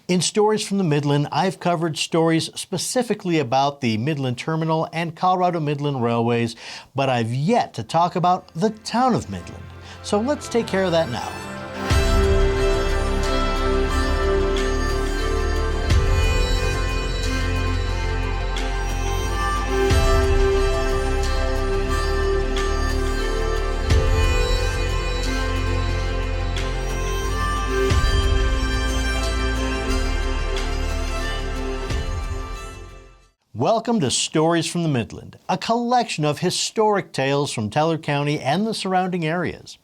In Stories from the Midland, I've covered stories specifically about the Midland Terminal and Colorado Midland Railways, but I've yet to talk about the Town of Midland. So let's take care of that now. Welcome to Stories from the Midland, a collection of historic tales from Teller County and the surrounding areas.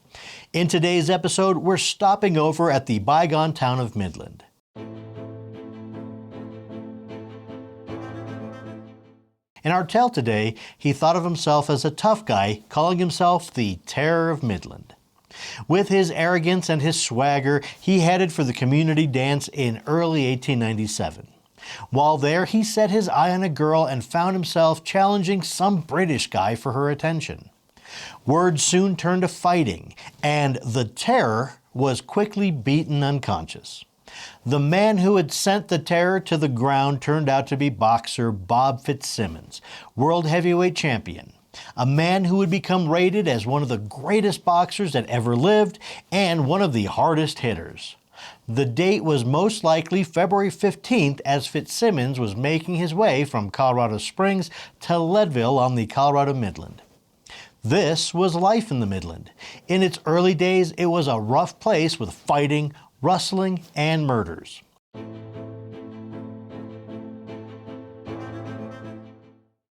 In today's episode, we're stopping over at the bygone town of Midland. In our tale today, he thought of himself as a tough guy, calling himself the Terror of Midland. With his arrogance and his swagger, he headed for the community dance in early 1897. While there, he set his eye on a girl and found himself challenging some British guy for her attention. Word soon turned to fighting, and the Terror was quickly beaten unconscious. The man who had sent the Terror to the ground turned out to be boxer Bob Fitzsimmons, world heavyweight champion, a man who would become rated as one of the greatest boxers that ever lived and one of the hardest hitters. The date was most likely February 15th, as Fitzsimmons was making his way from Colorado Springs to Leadville on the Colorado Midland. This was life in the Midland. In its early days, it was a rough place with fighting, rustling, and murders.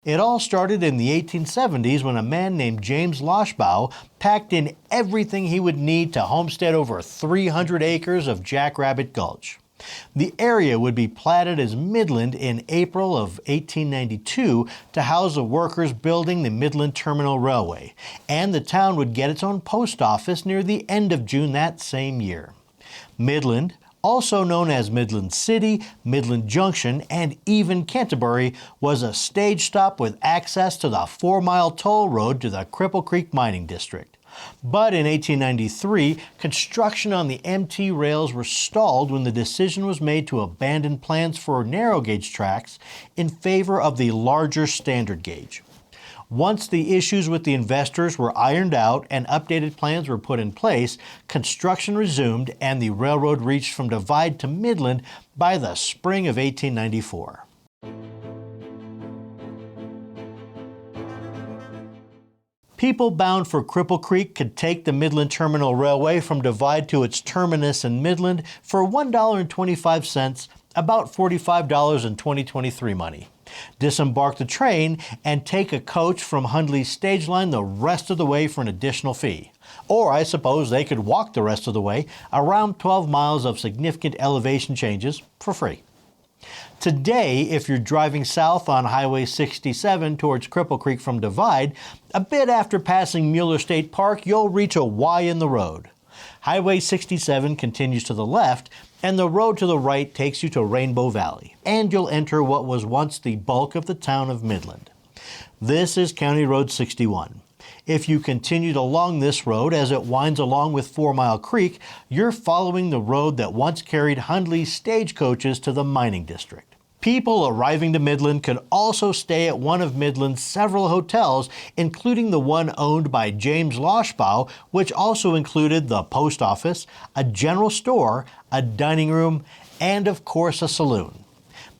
It all started in the 1870s when a man named James Loshbaugh packed in everything he would need to homestead over 300 acres of Jackrabbit Gulch. The area would be platted as Midland in April of 1892 to house the workers building the Midland Terminal Railway, and the town would get its own post office near the end of June that same year. Midland, also known as Midland City, Midland Junction, and even Canterbury, was a stage stop with access to the 4-mile toll road to the Cripple Creek Mining District. But in 1893, construction on the MT rails were stalled when the decision was made to abandon plans for narrow gauge tracks in favor of the larger standard gauge. Once the issues with the investors were ironed out and updated plans were put in place, construction resumed and the railroad reached from Divide to Midland by the spring of 1894. People bound for Cripple Creek could take the Midland Terminal Railway from Divide to its terminus in Midland for $1.25, about $45 in 2023 money. Disembark the train and take a coach from Hundley's stage line the rest of the way for an additional fee. Or I suppose they could walk the rest of the way, around 12 miles of significant elevation changes, for free. Today, if you're driving south on Highway 67 towards Cripple Creek from Divide, a bit after passing Mueller State Park, you'll reach a Y in the road. Highway 67 continues to the left, and the road to the right takes you to Rainbow Valley, and you'll enter what was once the bulk of the town of Midland. This is County Road 61. If you continued along this road as it winds along with 4 Mile Creek, you're following the road that once carried Hundley's stagecoaches to the mining district. People arriving to Midland could also stay at one of Midland's several hotels, including the one owned by James Loshbaugh, which also included the post office, a general store, a dining room, and of course a saloon.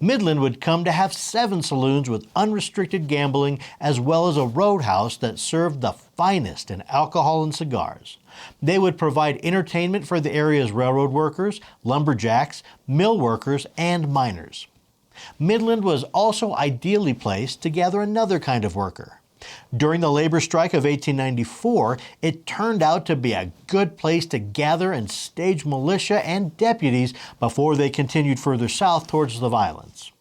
Midland would come to have 7 saloons with unrestricted gambling, as well as a roadhouse that served the finest in alcohol and cigars. They would provide entertainment for the area's railroad workers, lumberjacks, mill workers, and miners. Midland was also ideally placed to gather another kind of worker. During the labor strike of 1894, it turned out to be a good place to gather and stage militia and deputies before they continued further south towards the violence.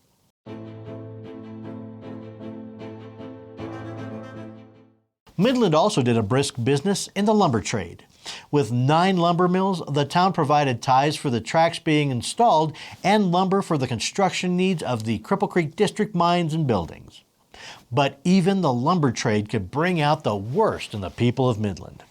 Midland also did a brisk business in the lumber trade. With 9 lumber mills, the town provided ties for the tracks being installed and lumber for the construction needs of the Cripple Creek District mines and buildings. But even the lumber trade could bring out the worst in the people of Midland.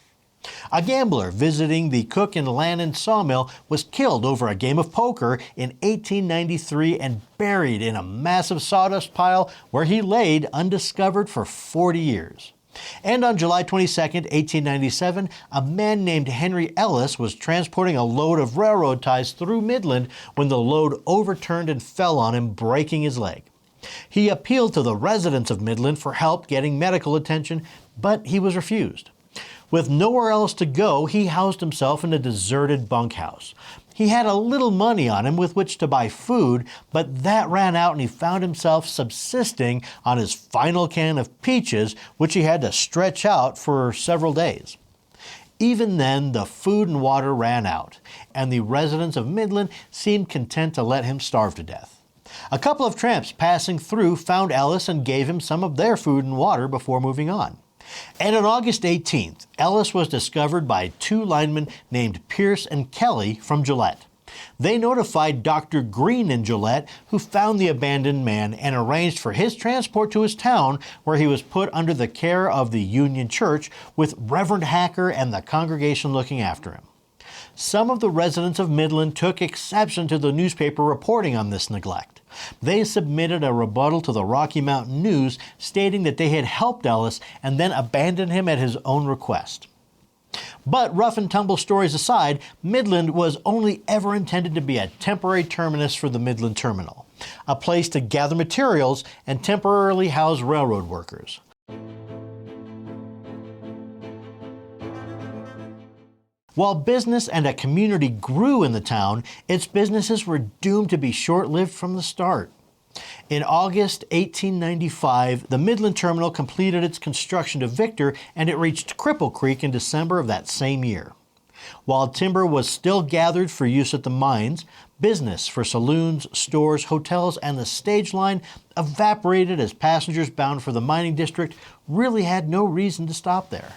A gambler visiting the Cook and Lannon sawmill was killed over a game of poker in 1893 and buried in a massive sawdust pile where he laid undiscovered for 40 years. And on July 22, 1897, a man named Henry Ellis was transporting a load of railroad ties through Midland when the load overturned and fell on him, breaking his leg. He appealed to the residents of Midland for help getting medical attention, but he was refused. With nowhere else to go, he housed himself in a deserted bunkhouse. He had a little money on him with which to buy food, but that ran out and he found himself subsisting on his final can of peaches, which he had to stretch out for several days. Even then, the food and water ran out, and the residents of Midland seemed content to let him starve to death. A couple of tramps passing through found Ellis and gave him some of their food and water before moving on. And on August 18th, Ellis was discovered by two linemen named Pierce and Kelly from Gillette. They notified Dr. Green in Gillette, who found the abandoned man and arranged for his transport to his town, where he was put under the care of the Union Church, with Reverend Hacker and the congregation looking after him. Some of the residents of Midland took exception to the newspaper reporting on this neglect. They submitted a rebuttal to the Rocky Mountain News stating that they had helped Ellis and then abandoned him at his own request. But rough and tumble stories aside, Midland was only ever intended to be a temporary terminus for the Midland Terminal, a place to gather materials and temporarily house railroad workers. While business and a community grew in the town, its businesses were doomed to be short-lived from the start. In August 1895, the Midland Terminal completed its construction to Victor, and it reached Cripple Creek in December of that same year. While timber was still gathered for use at the mines, business for saloons, stores, hotels, and the stage line evaporated as passengers bound for the mining district really had no reason to stop there.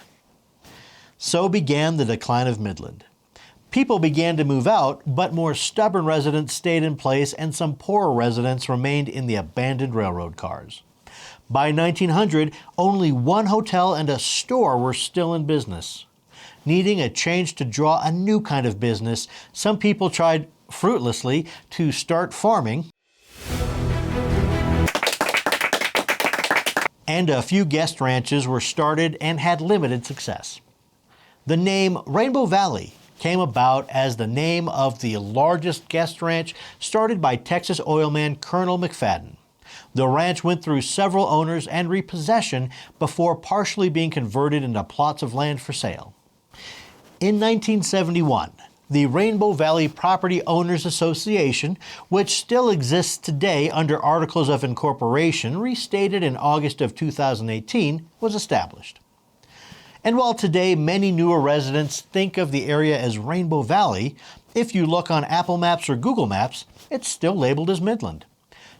So began the decline of Midland. People began to move out, but more stubborn residents stayed in place and some poorer residents remained in the abandoned railroad cars. By 1900, only one hotel and a store were still in business. Needing a change to draw a new kind of business, some people tried, fruitlessly, to start farming, and a few guest ranches were started and had limited success. The name Rainbow Valley came about as the name of the largest guest ranch started by Texas oilman Colonel McFadden. The ranch went through several owners and repossession before partially being converted into plots of land for sale. In 1971, the Rainbow Valley Property Owners Association, which still exists today under Articles of Incorporation restated in August of 2018, was established. And while today many newer residents think of the area as Rainbow Valley, if you look on Apple Maps or Google Maps, it's still labeled as Midland.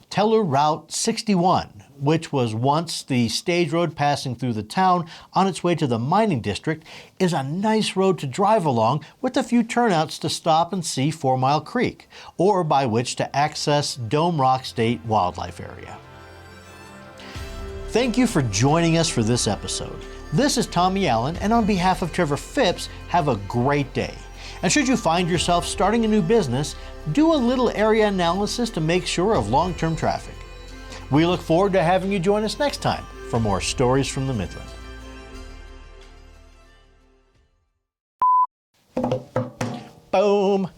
Teller Route 61, which was once the stage road passing through the town on its way to the mining district, is a nice road to drive along with a few turnouts to stop and see 4 Mile Creek, or by which to access Dome Rock State Wildlife Area. Thank you for joining us for this episode. This is Tommy Allen, and on behalf of Trevor Phipps, have a great day. And should you find yourself starting a new business, do a little area analysis to make sure of long-term traffic. We look forward to having you join us next time for more stories from the Midland. Boom!